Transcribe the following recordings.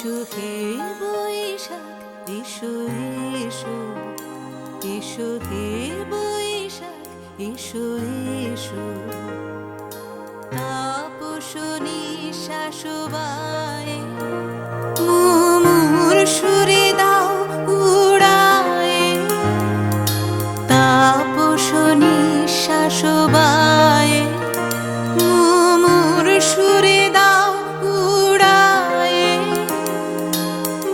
এসো হে বৈশাখ, এসো এসো, এসো হে বৈশাখ, এসো এসো। তাপস নিঃশ্বাস বায়ে মুমুর সুরে দাও উড়ায়ে, তাপস নিঃশ্বাস বায়ে মুমুর সুরে দাও উড়ায়ে।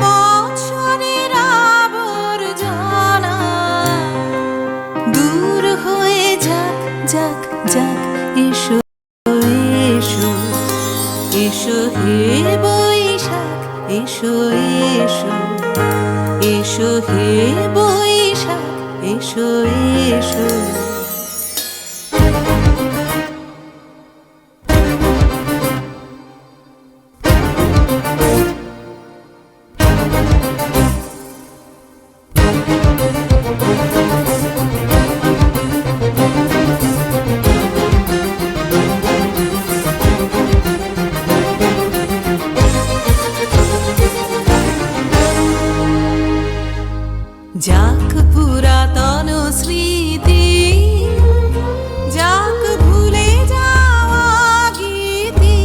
বছরের আবর্জনা দূর হয়ে যাক যাক যাক, এসো এসো, এসো হে বৈশাখ, এসো এসো, এসো হে বৈশাখ, এসো এসো। যাক পুরাতন স্মৃতি, যাক ভুলে যাওয়া গীতি,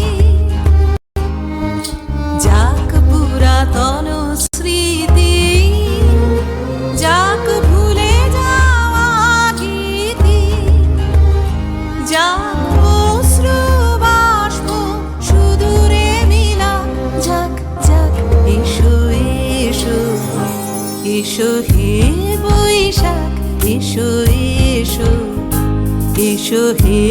যাক পুরাতন স্মৃতি, যাক ভুলে যাওয়া গীতি, যাক অশ্রু বাষ্প সুদূরে মিলা, যাক যাক, এসো এসো, এসো হে বৈশাখ, এসো এসো, এসো হে